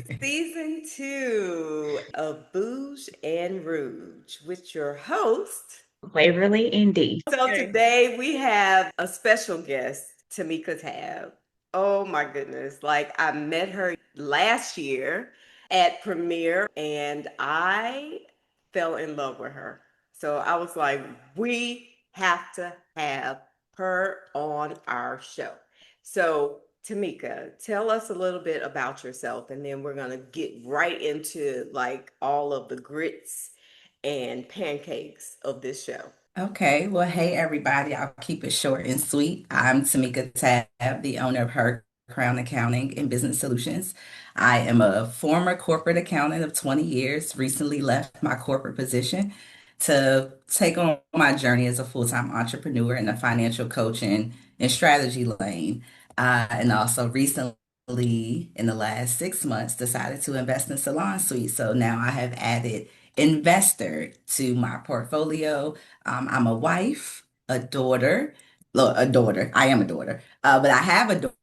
to season 2 of Bouge and Rouge with your host. Waverly indeed. So Okay. today we have a special guest, Tamika Tabb. Oh my goodness. Like I met her last year at Premiere and I fell in love with her. So I was like, we have to have her on our show. So, Tamika, tell us a little bit about yourself and then we're going to get right into like all of the grits and pancakes of this show. Okay, well, hey everybody, I'll keep it short and sweet. I'm Tamika Tabb, the owner of Her Crown Accounting and Business Solutions. I am a former corporate accountant of 20 years, recently left my corporate position to take on my journey as a full-time entrepreneur in the financial coaching and strategy lane. And also recently, in the last 6 months, decided to invest in Salon Suite. So now I have added investor to my portfolio. I'm a wife, a daughter. Look, a daughter. I am a daughter. But I have a daughter.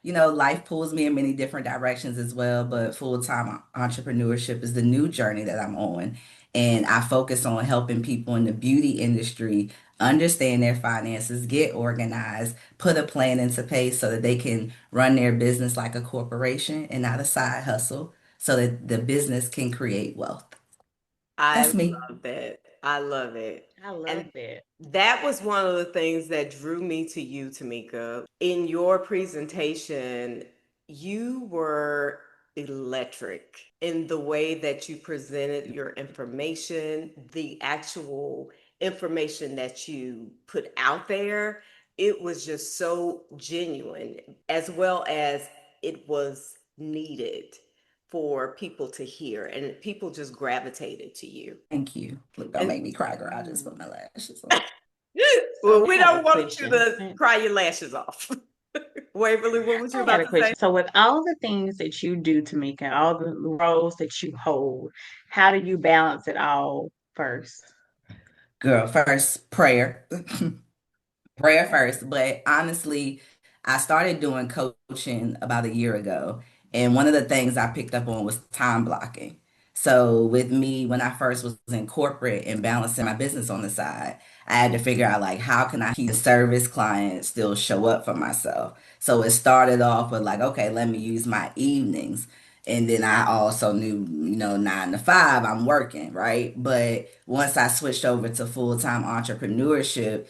Life pulls me in many different directions as well, but full-time entrepreneurship is the new journey that I'm on. And I focus on helping people in the beauty industry understand their finances, get organized, put a plan into place so that they can run their business like a corporation and not a side hustle so that the business can create wealth. I That's me. love that. I love it. I love And that. that was one of the things that drew me to you, Tamika. In your presentation, you were electric in the way that you presented your information, the actual information that you put out there. It was just so genuine, as well as it was needed for people to hear, and people just gravitated to you. Thank you. Look, don't And make me cry, girl. I just put my lashes on. So well, I we have a don't want you question. to cry your lashes off. Waverly, what was you I got about a to say? question. So with all the things that you do, Tamika, all the roles that you hold, how do you balance it all first? Girl, first prayer. Prayer first. But honestly, I started doing coaching about a year ago. And one of the things I picked up on was time blocking. So with me, when I first was in corporate and balancing my business on the side, I had to figure out like how can I keep the service clients still show up for myself. So it started off with like, okay, let me use my evenings. And then I also knew, 9 to 5, I'm working, right? But once I switched over to full-time entrepreneurship,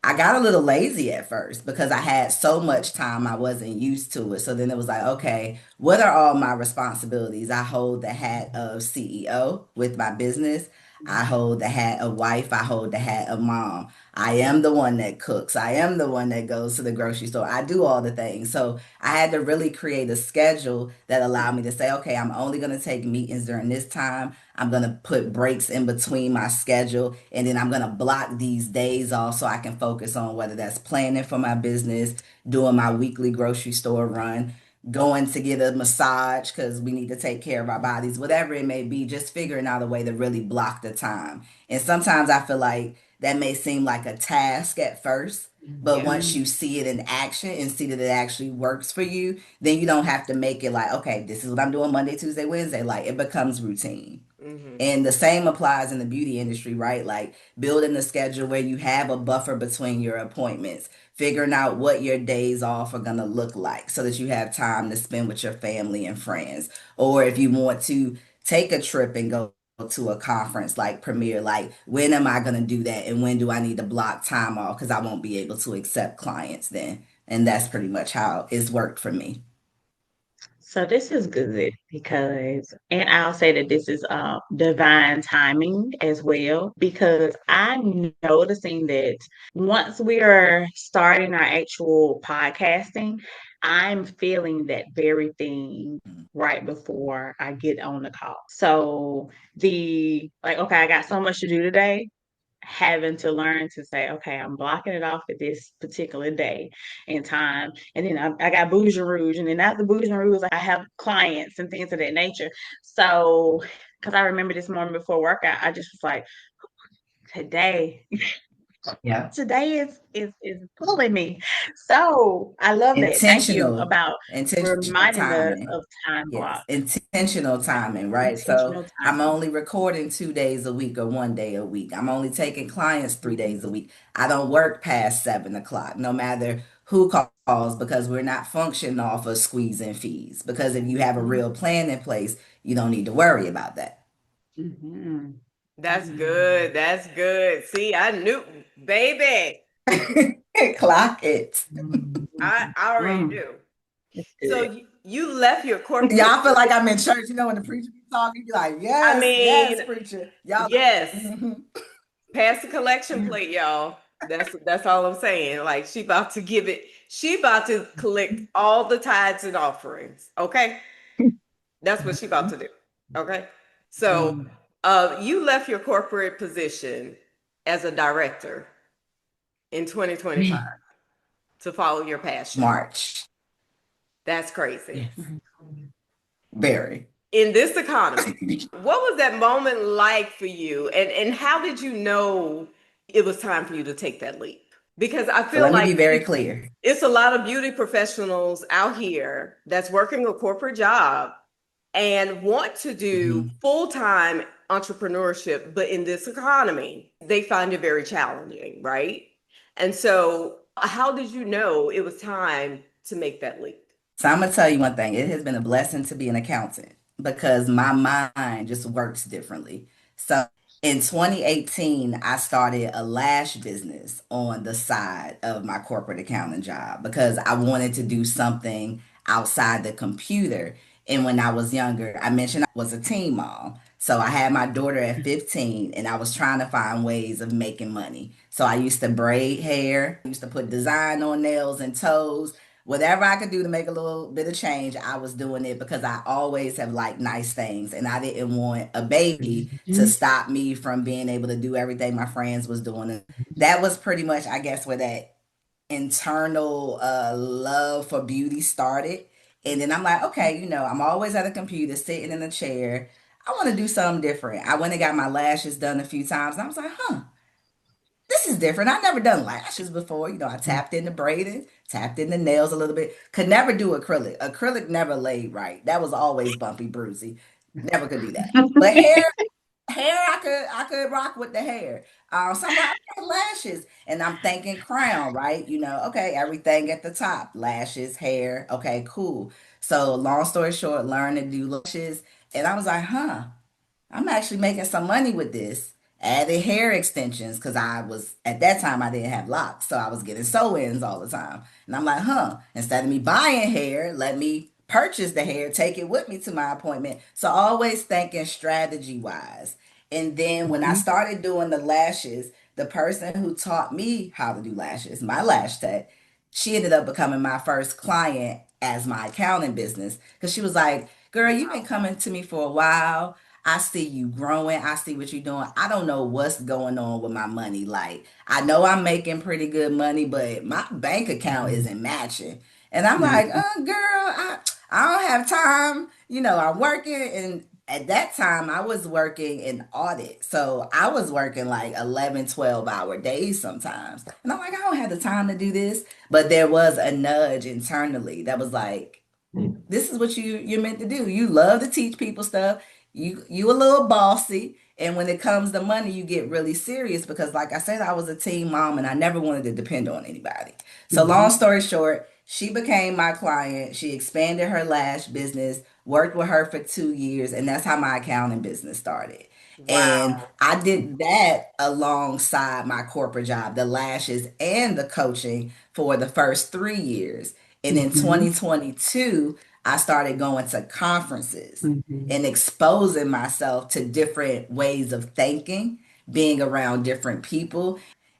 I got a little lazy at first because I had so much time I wasn't used to it. So then it was like, okay, what are all my responsibilities? I hold the hat of CEO with my business. I hold the hat of wife. I hold the hat of mom. I am the one that cooks. I am the one that goes to the grocery store. I do all the things. So I had to really create a schedule that allowed me to say, okay, I'm only going to take meetings during this time. I'm going to put breaks in between my schedule, and then I'm going to block these days off so I can focus on whether that's planning for my business, doing my weekly grocery store run, going to get a massage because we need to take care of our bodies, whatever it may be, just figuring out a way to really block the time. And sometimes I feel like that may seem like a task at first. But Yeah. once you see it in action and see that it actually works for you, then you don't have to make it like, okay, this is what I'm doing Monday, Tuesday, Wednesday. Like it becomes routine. Mm-hmm. And the same applies in the beauty industry, right? Like building a schedule where you have a buffer between your appointments, figuring out what your days off are going to look like so that you have time to spend with your family and friends. Or if you want to take a trip and go to a conference like Premiere, like when am I going to do that? And when do I need to block time off? Because I won't be able to accept clients then. And that's pretty much how it's worked for me. So this is good because, and I'll say that this is divine timing as well because I'm noticing that once we are starting our actual podcasting, I'm feeling that very thing right before I get on the call. So the like, okay, I got so much to do today, having to learn to say, okay, I'm blocking it off at this particular day and time. And then I got Bouge and Rouge. And then after Bouge and Rouge, I have clients and things of that nature. So, because I remember this morning before work, I just was like, today. Yeah. Today is pulling me. So I love that. Thank you Intentional, about intentional reminding us timing. of time Yes, blocks. intentional Right. timing, right? So Intentional I'm timing. only recording 2 days a week or one day a week. I'm only taking clients three Mhm. days a week. I don't work past 7 o'clock, no matter who calls, because we're not functioning off of squeezing fees. Because if you have a real plan in place, you don't need to worry about that. Mhm. That's Mhm. good. That's good. See, I knew, baby. Clock it. I already Mm, knew. it's So good. you left your corporate. Y'all feel like I'm in church, when the preacher be talking, you be like, I yes, mean, yes, preacher. Y'all like, yes. mhm. Pass the collection plate, y'all. That's all I'm saying. Like she about to give it. She about to collect all the tithes and offerings. Okay, that's what she about Mhm. to do. Okay, so Mm. you left your corporate position as a director in 2025 to follow your passion. March. That's crazy. Yes. Very. In this economy, what was that moment like for you? And how did you know it was time for you to take that leap? Because I So feel let me like be very clear. it's a lot of beauty professionals out here that's working a corporate job and want to do Mhm. full-time entrepreneurship, but in this economy, they find it very challenging, right? And so, how did you know it was time to make that leap? So I'm gonna tell you one thing. It has been a blessing to be an accountant because my mind just works differently. So in 2018, I started a lash business on the side of my corporate accounting job because I wanted to do something outside the computer. And when I was younger, I mentioned I was a teen mom. So I had my daughter at 15 and I was trying to find ways of making money. So I used to braid hair, I used to put design on nails and toes. Whatever I could do to make a little bit of change, I was doing it because I always have liked nice things and I didn't want a baby to Mhm. stop me from being able to do everything my friends was doing. And that was pretty much, I guess, where that internal love for beauty started. And then I'm like, okay, I'm always at a computer sitting in a chair. I want to do something different. I went and got my lashes done a few times. And I was like, this is different. I never done lashes before. I tapped into braiding, tapped into nails a little bit. Could never do acrylic. Acrylic never laid right. That was always bumpy, bruisey. Never could do that. But hair, I could rock with the hair. So I'm like, okay, lashes, and I'm thinking crown, right? Okay, everything at the top, lashes, hair. Okay, cool. So long story short, learn to do lashes, and I was like, I'm actually making some money with this. Added hair extensions because I was at that time I didn't have locks, so I was getting sew-ins all the time. And I'm like, instead of me buying hair, let me purchase the hair, take it with me to my appointment. So always thinking strategy wise. And then when I Mhm. started doing the lashes, the person who taught me how to do lashes, my lash tech, she ended up becoming my first client as my accounting business because she was like, girl, you've been coming to me for a while. I see you growing. I see what you're doing. I don't know what's going on with my money. Like, I know I'm making pretty good money, but my bank account isn't matching. And I'm like, Mhm. girl, I don't have time. I'm working. And at that time, I was working in audit. So I was working like 11, 12-hour days sometimes. And I'm like, I don't have the time to do this. But there was a nudge internally that was like, this is what you're meant to do. You love to teach people stuff. You a little bossy, and when it comes to money, you get really serious because, like I said, I was a teen mom and I never wanted to depend on anybody. So, long Mhm. story short, she became my client. She expanded her lash business, worked with her for 2 years, and that's how my accounting business started. And Wow. I did that alongside my corporate job, the lashes and the coaching for the first 3 years. And in Mhm. 2022, I started going to conferences Mhm. and exposing myself to different ways of thinking, being around different people.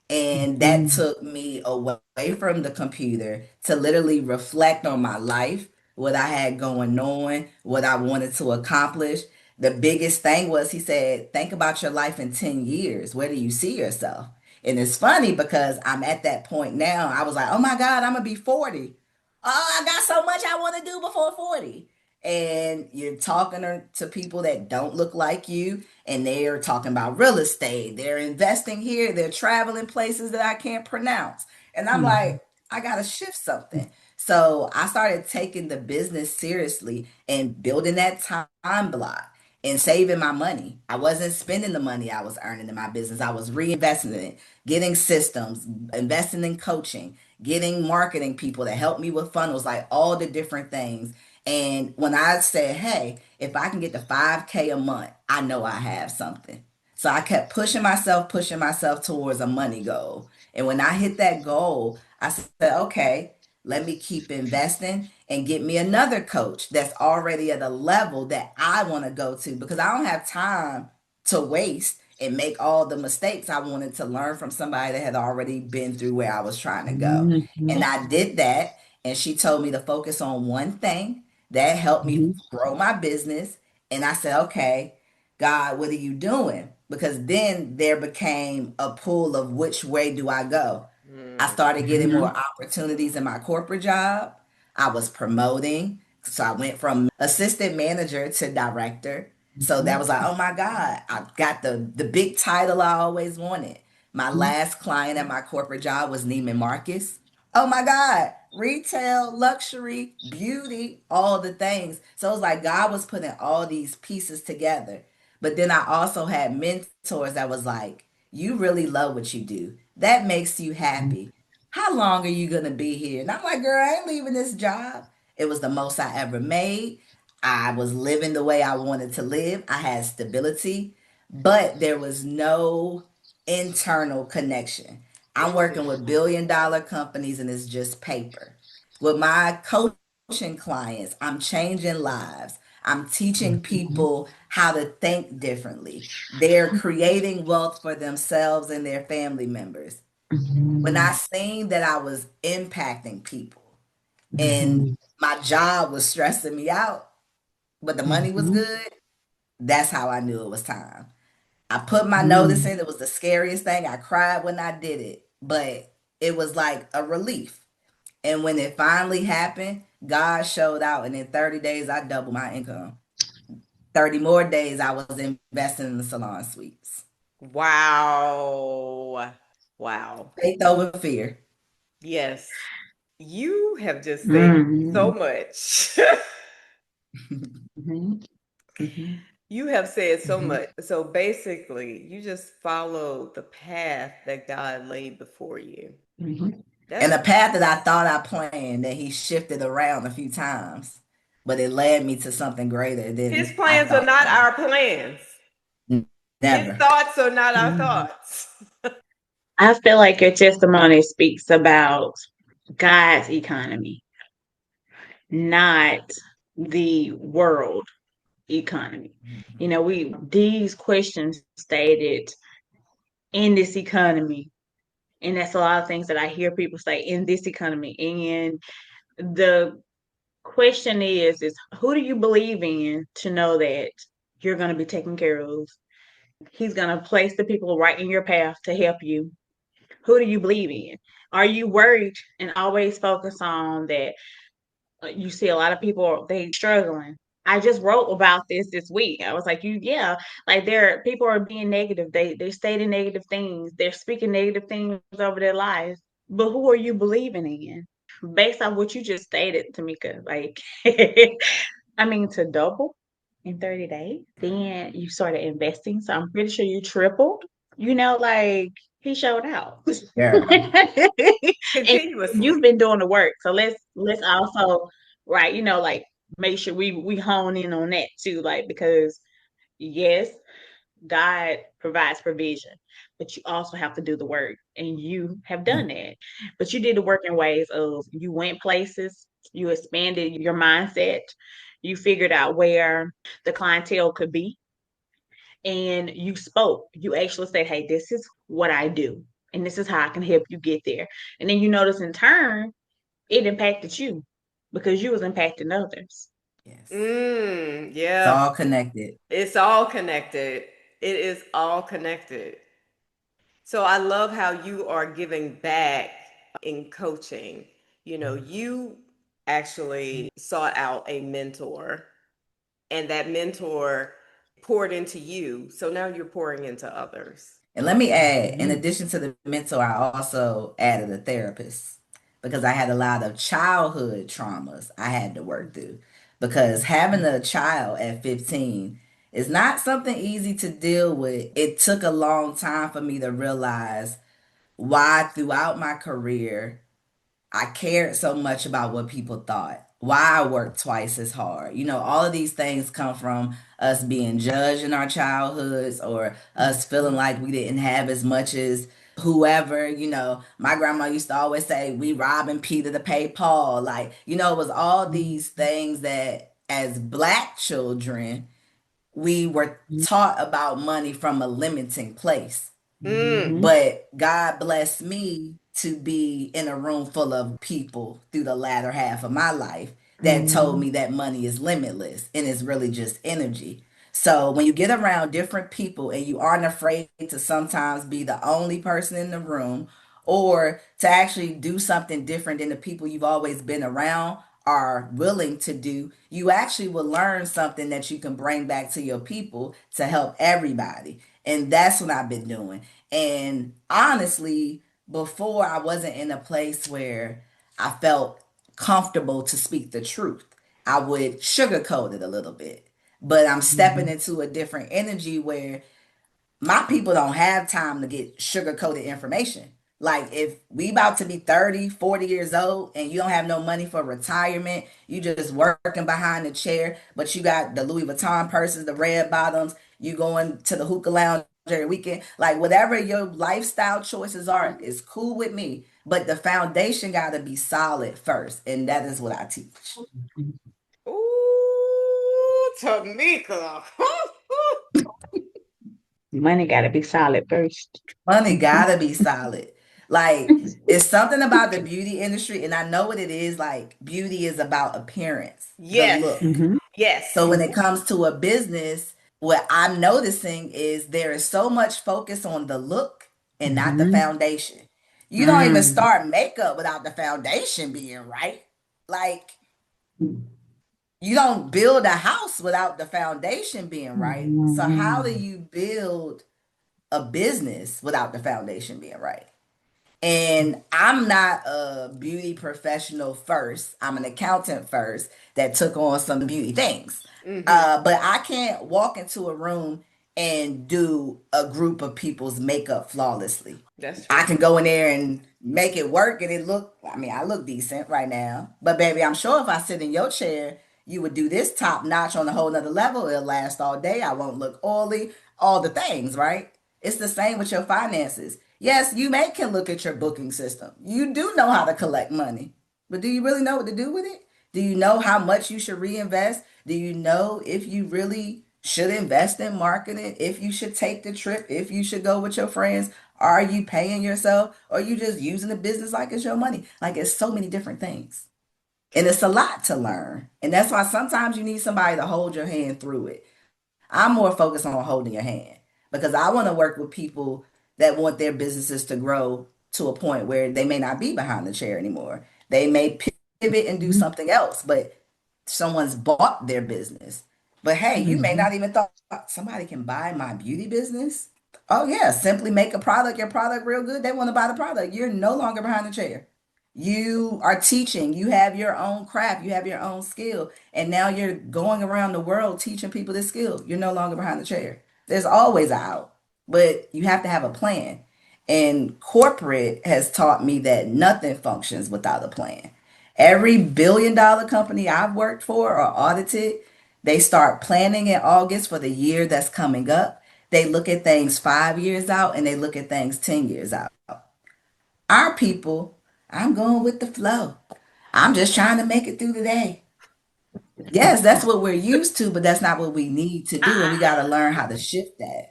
And that Mhm. took me away from the computer to literally reflect on my life, what I had going on, what I wanted to accomplish. The biggest thing was he said, think about your life in 10 years. Where do you see yourself? And it's funny because I'm at that point now. I was like, oh my God, I'm going to be 40. Oh, I got so much I want to do before 40. And you're talking to people that don't look like you. and they're talking about real estate. They're investing here. They're traveling places that I can't pronounce. And I'm Mhm. like, I got to shift something. So I started taking the business seriously and building that time block and saving my money. I wasn't spending the money I was earning in my business. I was reinvesting in it, getting systems, investing in coaching, getting marketing people to help me with funnels, like all the different things. And when I said, hey, if I can get to 5K a month, I know I have something. So I kept pushing myself towards a money goal. And when I hit that goal, I said, okay, let me keep investing and get me another coach that's already at a level that I want to go to, because I don't have time to waste and make all the mistakes. I wanted to learn from somebody that had already been through where I was trying to go. And Mhm. I did that. And she told me to focus on one thing that helped me Mhm. grow my business. And I said, okay, God, what are you doing? Because then there became a pool of which way do I go? I Mm. started getting more Mhm. opportunities in my corporate job. I was promoting. So I went from assistant manager to director. So that Mhm. was like, oh my God, I got the big title I always wanted. My Mhm. last client at my corporate job was Neiman Marcus. Oh my God, retail, luxury, beauty, all the things. So it was like God was putting all these pieces together. But then I also had mentors that was like, you really love what you do. That makes you happy. How long are you going to be here? And I'm like, girl, I ain't leaving this job. It was the most I ever made. I was living the way I wanted to live. I had stability, but there was no internal connection. I'm working with billion-dollar companies and it's just paper. With my coaching clients, I'm changing lives. I'm teaching Mhm. people how to think differently. They're creating wealth for themselves and their family members. When I Mhm. seen that I was impacting people and Mhm. my job was stressing me out, but the money was Mhm. good, that's how I knew it was time. I put my notice Mhm. in. It was the scariest thing. I cried when I did it, but it was like a relief. And when it finally happened, God showed out. And in 30 days, I doubled my income. 30 more days, I was investing in the salon suites. Wow. Wow. Faith over fear. Yes. You have just said so Mhm. much. Mhm. Mhm. You have said so Mhm. much. So basically, you just follow the path that God laid before you. Mhm. And That's the path that I thought I planned, that he shifted around a few times, but it led me to something greater his than I plans are thought not it our plans. was. His Never. thoughts are not our Mhm. thoughts. I feel like your testimony speaks about God's economy, not the world economy. You know, we these questions stated in this economy, and that's a lot of things that I hear people say in this economy. And the question is who do you believe in to know that you're going to be taken care of? He's going to place the people right in your path to help you. Who do you believe in? Are you worried and always focus on that? You see a lot of people they struggling. I just wrote about this week. I was like, yeah, like there people are being negative. They stating negative things. They're speaking negative things over their lives. But who are you believing in? Based on what you just stated, Tamika, like I mean to double in 30 days, then you started investing. So I'm pretty sure you tripled. Like he showed out. Girl. And you've Continuously. been doing the work. So let's also right, like make sure we hone in on that too. Like because yes, God provides provision, but you also have to do the work. And you have done that. But you did the work in ways of you went places, you expanded your mindset, you figured out where the clientele could be, and you spoke. You actually said, hey, this is what I do, and this is how I can help you get there. And then you notice in turn, it impacted you because you was impacting others. Yes. Mm, It's yeah. all connected. It's all connected. It is all connected. So I love how you are giving back in coaching. You actually sought out a mentor, and that mentor poured into you. So now you're pouring into others. And let me add, in Mhm. addition to the mentor, I also added a therapist because I had a lot of childhood traumas I had to work through. Because having a child at 15 is not something easy to deal with. It took a long time for me to realize why throughout my career I cared so much about what people thought, why I worked twice as hard. All of these things come from us being judged in our childhoods or us feeling like we didn't have as much as whoever. My grandma used to always say, we robbing Peter to pay Paul. Like, it was all these things that as Black children, we were taught about money from a limiting place. Mm. Mhm. But God blessed me to be in a room full of people through the latter half of my life that told Mhm. me that money is limitless and it's really just energy. So when you get around different people and you aren't afraid to sometimes be the only person in the room or to actually do something different than the people you've always been around are willing to do, you actually will learn something that you can bring back to your people to help everybody. And that's what I've been doing. And honestly, before I wasn't in a place where I felt comfortable to speak the truth. I would sugarcoat it a little bit. But I'm stepping Mhm. into a different energy where my people don't have time to get sugar coated information. Like if we about to be 30, 40 years old and you don't have no money for retirement, you just working behind the chair, but you got the Louis Vuitton purses, the red bottoms, you going to the hookah lounge every weekend, like whatever your lifestyle choices are, is cool with me. But the foundation got to be solid first. And that is what I teach. Ooh, Tamika. Money got to be solid first. Money gotta be solid. Like it's something about the beauty industry, and I know what it is. Like beauty is about appearance, the Yes. look. Mhm. Yes. So when it comes to a business, what I'm noticing is there is so much focus on the look and not the Mhm. foundation. You don't even Mm. start makeup without the foundation being right. Like you don't build a house without the foundation being right. So how do Mhm. you build a business without the foundation being right? And I'm not a beauty professional first. I'm an accountant first that took on some beauty things. Mm-hmm. But I can't walk into a room and do a group of people's makeup flawlessly. That's I true. can go in there and make it work and it look, I mean, I look decent right now. But baby, I'm sure if I sit in your chair, you would do this top notch on a whole nother level. It'll last all day. I won't look oily, all the things, right? It's the same with your finances. Yes, you may can look at your booking system. You do know how to collect money, but do you really know what to do with it? Do you know how much you should reinvest? Do you know if you really should invest in marketing? If you should take the trip? If you should go with your friends? Are you paying yourself? Or are you just using the business like it's your money? Like it's so many different things. And it's a lot to learn. And that's why sometimes you need somebody to hold your hand through it. I'm more focused on holding your hand because I want to work with people that want their businesses to grow to a point where they may not be behind the chair anymore. They may pivot and do something Mhm. else, but someone's bought their business. But hey, you may not Mhm. even thought somebody can buy my beauty business. Oh yeah, simply make a product, your product real good. They want to buy the product. You're no longer behind the chair. You are teaching, you have your own craft, you have your own skill, and now you're going around the world teaching people this skill. You're no longer behind the chair. There's always a out, but you have to have a plan. And corporate has taught me that nothing functions without a plan. Every billion-dollar company I've worked for or audited, they start planning in August for the year that's coming up. They look at things 5 years out and they look at things 10 years out. Our people, I'm going with the flow. I'm just trying to make it through the day. Yes, that's what we're used to, but that's not what we need to do. And we got to learn how to shift that.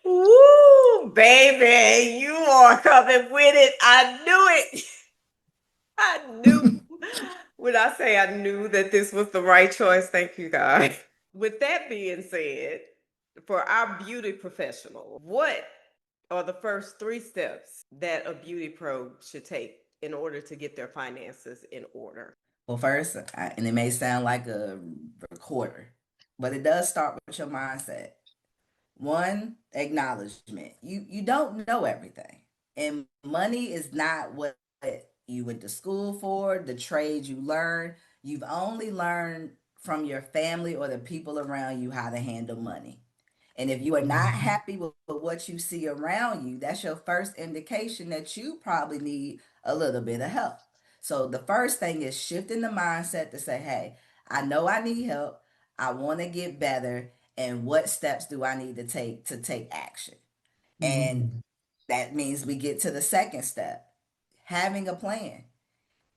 Woo, baby, you are coming with it. I knew it. I knew. When I say I knew that this was the right choice, thank you, God. With that being said, for our beauty professional, what are the first three steps that a beauty pro should take in order to get their finances in order? Well, first, and it may sound like a recorder, but it does start with your mindset. One, acknowledgement. You don't know everything. And money is not what you went to school for, the trade you learned. You've only learned from your family or the people around you how to handle money. And if you are not Mhm. happy with what you see around you, that's your first indication that you probably need a little bit of help. So the first thing is shifting the mindset to say, hey, I know I need help. I want to get better. And what steps do I need to take action? And Mhm. that means we get to the second step, having a plan.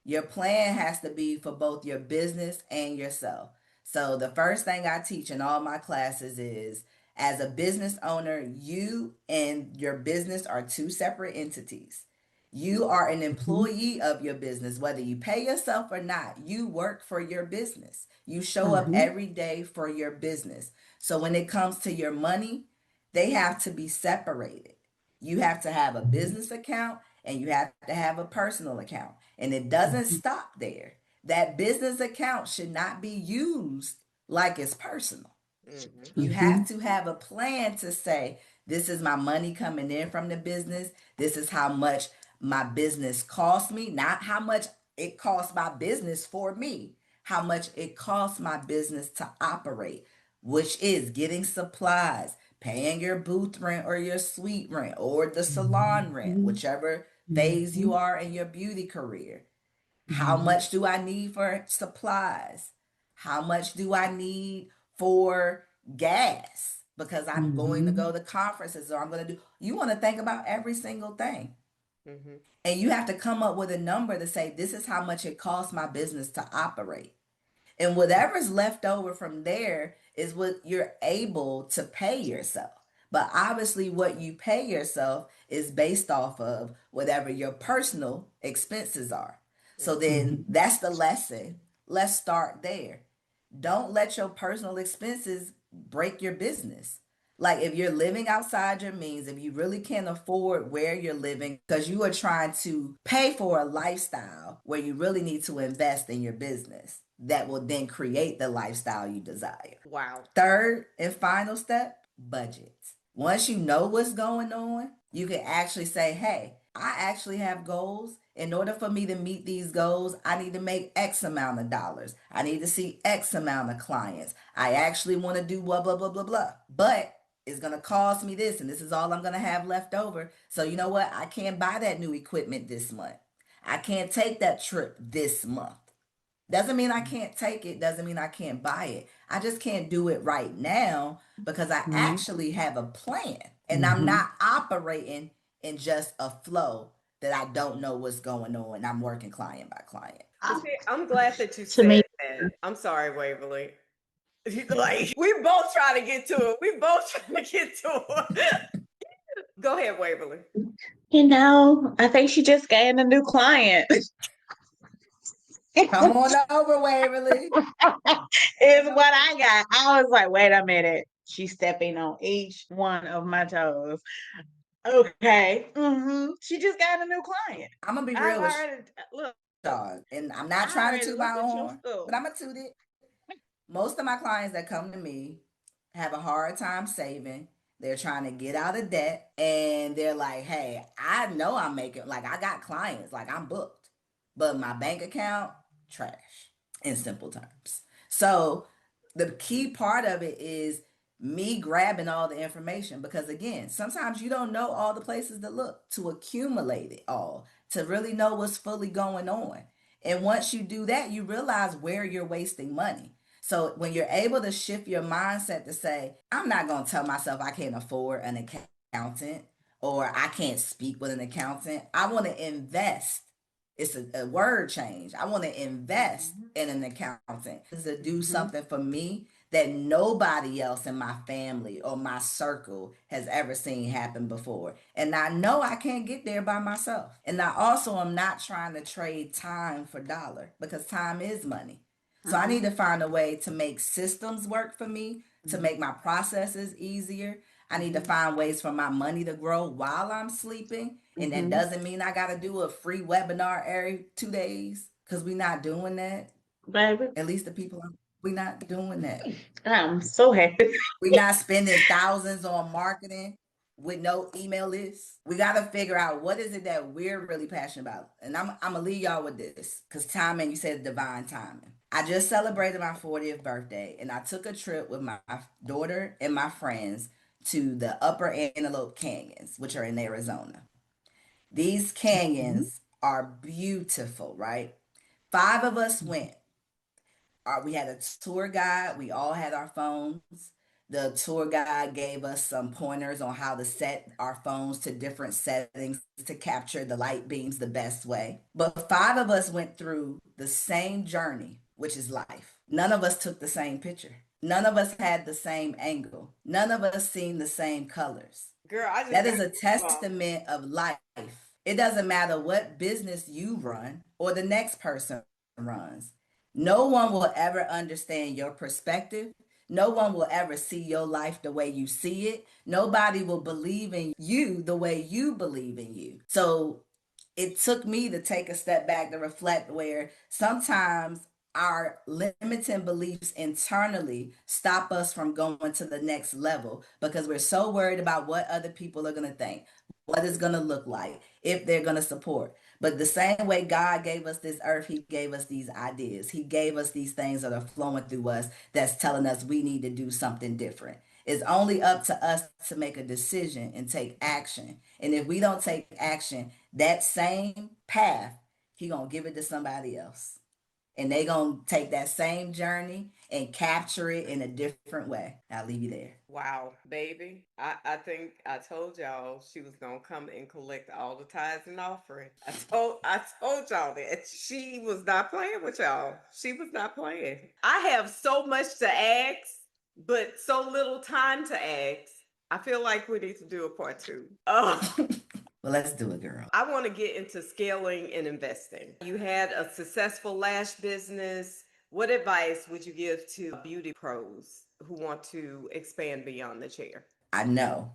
Your plan has to be for both your business and yourself. So the first thing I teach in all my classes is, as a business owner, you and your business are two separate entities. You are an Mhm. employee of your business, whether you pay yourself or not. You work for your business. You show up Mhm. every day for your business. So when it comes to your money, they have to be separated. You have to have a Mhm. business account and you have to have a personal account. And it doesn't Mhm. stop there. That business account should not be used like it's personal. Mm-hmm. You have Mhm. to have a plan to say, this is my money coming in from the business. This is how much my business costs me, not how much it costs my business for me, how much it costs my business to operate, which is getting supplies, paying your booth rent or your suite rent or the salon rent, Mhm. whichever phase you Mhm. are in your beauty career. How Mhm. much do I need for supplies? How much do I need for gas? Because I'm going to Mhm. go to conferences or I'm going to do, you want to think about every single thing. Mm-hmm. And you have to come up with a number to say, this is how much it costs my business to operate. And whatever's left over from there is what you're able to pay yourself. But obviously, what you pay yourself is based off of whatever your personal expenses are. So then Mhm. that's the lesson. Let's start there. Don't let your personal expenses break your business. Like if you're living outside your means, if you really can't afford where you're living because you are trying to pay for a lifestyle where you really need to invest in your business that will then create the lifestyle you desire. Wow. Third and final step, budgets. Once you know what's going on, you can actually say, hey, I actually have goals. In order for me to meet these goals, I need to make X amount of dollars. I need to see X amount of clients. I actually want to do blah, blah, blah, blah, blah. But it's going to cost me this, and this is all I'm going to have left over. So, you know what? I can't buy that new equipment this month. I can't take that trip this month. Doesn't mean I can't take it, doesn't mean I can't buy it. I just can't do it right now because I Mhm. actually have a plan and I'm Mhm. not operating in just a flow that I don't know what's going on. I'm working client by client. See, I'm glad that you To said me, that. I'm sorry, Waverly. Like we both trying to get to it. We both trying to get to it. Go ahead, Waverly. I think she just gained a new client. Come on over, Waverly. Is what I got. I was like, wait a minute. She's stepping on each one of my toes. Okay. She just got a new client. I'm gonna be I've real with already look. y'all, and I'm not I trying to already toot my looked own at your horn, but stuff. I'm gonna toot it. Most of my clients that come to me have a hard time saving. They're trying to get out of debt and they're like, hey, I know I'm making, like, I got clients, like, I'm booked, but my bank account, trash, in simple terms. So, the key part of it is me grabbing all the information because, again, sometimes you don't know all the places to look to accumulate it all, to really know what's fully going on. And once you do that, you realize where you're wasting money. So when you're able to shift your mindset to say, I'm not going to tell myself I can't afford an accountant or I can't speak with an accountant. I want to invest. It's a word change. I want to invest Mm-hmm. in an accountant to do Mhm. something for me that nobody else in my family or my circle has ever seen happen before. And I know I can't get there by myself. And I also am not trying to trade time for dollar because time is money. So I need Mhm. to find a way to make systems work for me, to Mhm. make my processes easier. I need to Mhm. find ways for my money to grow while I'm sleeping. And that Mhm. doesn't mean I got to do a free webinar every 2 days because we're not doing that. Baby. At least the people I'm not doing that. I'm so happy. We're not spending thousands on marketing with no email list. We got to figure out what is it that we're really passionate about. And I'm going to leave y'all with this because timing, you said divine timing. I just celebrated my 40th birthday and I took a trip with my daughter and my friends to the Upper Antelope Canyons, which are in Arizona. These Mhm. canyons are beautiful, right? Five of us went. We had a tour guide. We all had our phones. The tour guide gave us some pointers on how to set our phones to different settings to capture the light beams the best way. But five of us went through the same journey, which is life. None of us took the same picture. None of us had the same angle. None of us seen the same colors. Girl, I just That got is a goosebumps. testament of life. It doesn't matter what business you run or the next person runs. No one will ever understand your perspective. No one will ever see your life the way you see it. Nobody will believe in you the way you believe in you. So it took me to take a step back to reflect where sometimes our limiting beliefs internally stop us from going to the next level because we're so worried about what other people are going to think, what it's going to look like, if they're going to support. But the same way God gave us this earth, He gave us these ideas. He gave us these things that are flowing through us that's telling us we need to do something different. It's only up to us to make a decision and take action. And if we don't take action, that same path, He gonna give it to somebody else. And they gonna take that same journey and capture it in a different way. I'll leave you there. Wow, baby. I think I told y'all she was gonna come and collect all the tithes and offering. I told y'all that. She was not playing with y'all. She was not playing. I have so much to ask, but so little time to ask. I feel like we need to do a part two. Oh, Well, let's do it, girl. I want to get into scaling and investing. You had a successful lash business. What advice would you give to beauty pros who want to expand beyond the chair? I know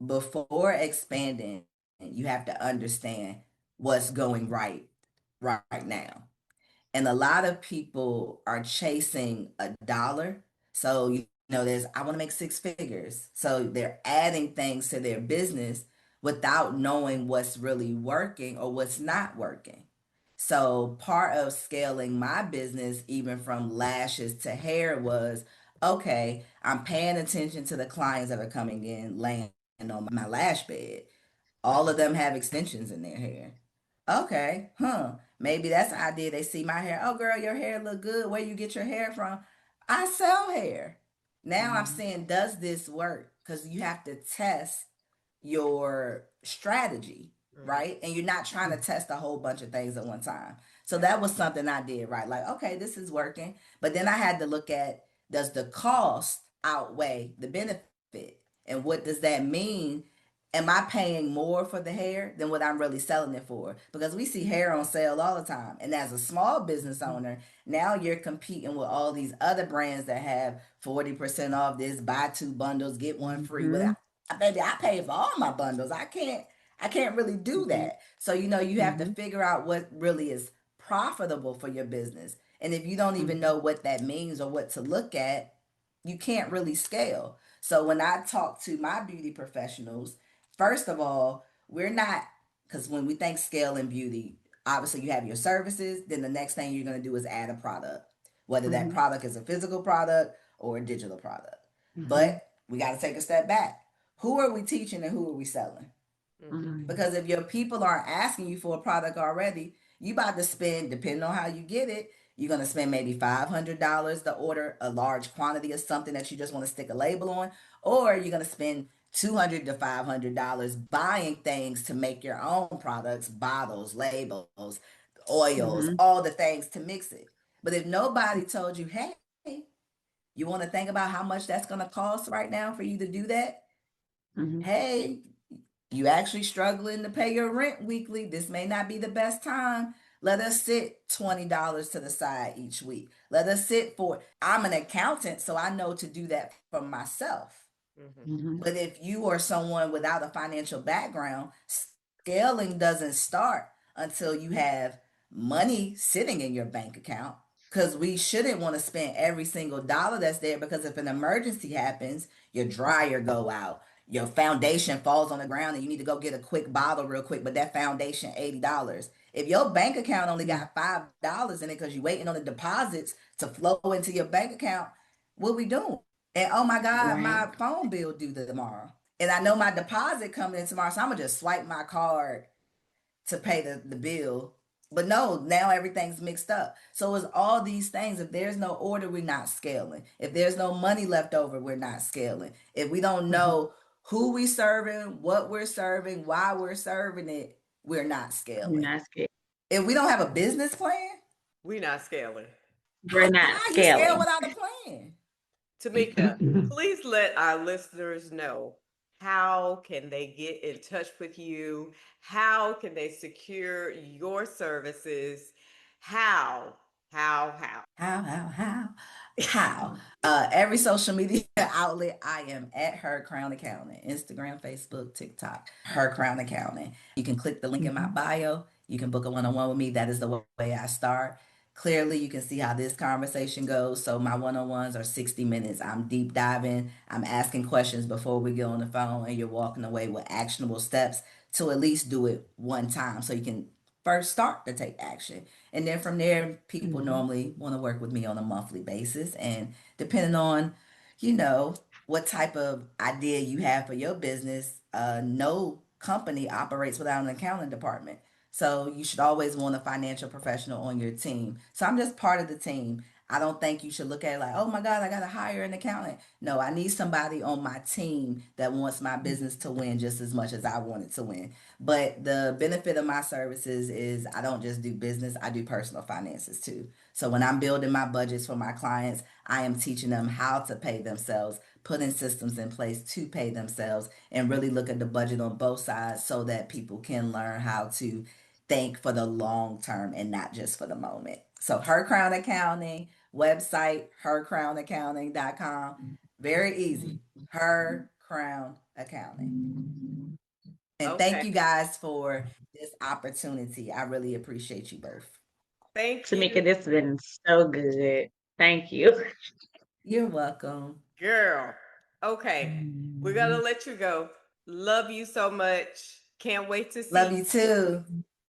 before expanding, you have to understand what's going right now. And a lot of people are chasing a dollar. So, there's, I want to make six figures. So they're adding things to their business without knowing what's really working or what's not working. So part of scaling my business, even from lashes to hair, was okay, I'm paying attention to the clients that are coming in, laying on my lash bed. All of them have extensions in their hair. Okay, huh? Maybe that's the idea. They see my hair. Oh, girl, your hair look good. Where you get your hair from? I sell hair. Now I'm Mhm. saying, does this work? Because you have to test your strategy, Mm-hmm. right? And you're not trying to test a whole bunch of things at one time. So Yeah. that was something I did, right? Like, okay, this is working. But then I had to look at, does the cost outweigh the benefit? And what does that mean? Am I paying more for the hair than what I'm really selling it for? Because we see hair on sale all the time. And as a small business owner, now you're competing with all these other brands that have 40% off this, buy two bundles, get one free. But Mhm. baby, I pay for all my bundles. I can't really do Mhm. that. So, you have to Mhm. figure out what really is profitable for your business. And if you don't even Mhm. know what that means or what to look at, you can't really scale. So when I talk to my beauty professionals, first of all, we're not, because when we think scale in beauty, obviously you have your services, then the next thing you're going to do is add a product, whether that Mhm. product is a physical product or a digital product. Mhm. But we got to take a step back. Who are we teaching and who are we selling? Mm-hmm. Mhm. Because if your people aren't asking you for a product already, you about to spend, depending on how you get it, you're gonna spend maybe $500 to order a large quantity of something that you just want to stick a label on, or you're gonna spend $200 to $500 buying things to make your own products, bottles, labels, oils, Mhm. all the things to mix it. But if nobody told you, hey, you want to think about how much that's gonna cost right now for you to do that? Mhm. Hey, you actually struggling to pay your rent weekly, this may not be the best time. Let us sit $20 to the side each week. Let us sit for it. I'm an accountant, so I know to do that for myself. Mm-hmm. Mhm. But if you are someone without a financial background, scaling doesn't start until you have money sitting in your bank account. because we shouldn't want to spend every single dollar that's there, because if an emergency happens, your dryer go out, your foundation falls on the ground and you need to go get a quick bottle real quick, but that foundation $80. If your bank account only got $5 in it because you're waiting on the deposits to flow into your bank account, what we doing? And oh my God, Right. my phone bill due tomorrow. And I know my deposit coming in tomorrow, so I'm gonna just swipe my card to pay the bill. But no, now everything's mixed up. So it's all these things. If there's no order, we're not scaling. If there's no money left over, we're not scaling. If we don't Mhm. know who we serving, what we're serving, why we're serving it, we're not We're scaling. not scared. If we don't have a business plan, We not scaling. We're not how you scale scaling. without a plan? Tamika, please let our listeners know, how can they get in touch with you? How can they secure your services? How? How? How? Every social media outlet, I am at Her Crown Accounting. Instagram, Facebook, TikTok, Her Crown Accounting. You can click the link in my Mhm. bio. You can book a one-on-one with me. That is the way I start. Clearly, you can see how this conversation goes. So my one-on-ones are 60 minutes. I'm deep diving. I'm asking questions before we get on the phone, and you're walking away with actionable steps to at least do it one time so you can first start to take action. And then from there, people Mhm. normally want to work with me on a monthly basis. And depending on, you know, what type of idea you have for your business, no company operates without an accounting department. So you should always want a financial professional on your team. So I'm just part of the team. I don't think you should look at it like, oh my God, I got to hire an accountant. No, I need somebody on my team that wants my business to win just as much as I want it to win. But the benefit of my services is I don't just do business, I do personal finances too. So when I'm building my budgets for my clients, I am teaching them how to pay themselves, putting systems in place to pay themselves, and really look at the budget on both sides so that people can learn how to think for the long term and not just for the moment. So Her Crown Accounting, website hercrownaccounting.com. Very easy. Her Crown Accounting. And thank Okay. you guys for this opportunity. I really appreciate you both. Thank Tamika, you, this has been so good. Thank you. You're welcome. girl. Okay. We're going to let you go. Love you so much. Can't wait to Love see you too.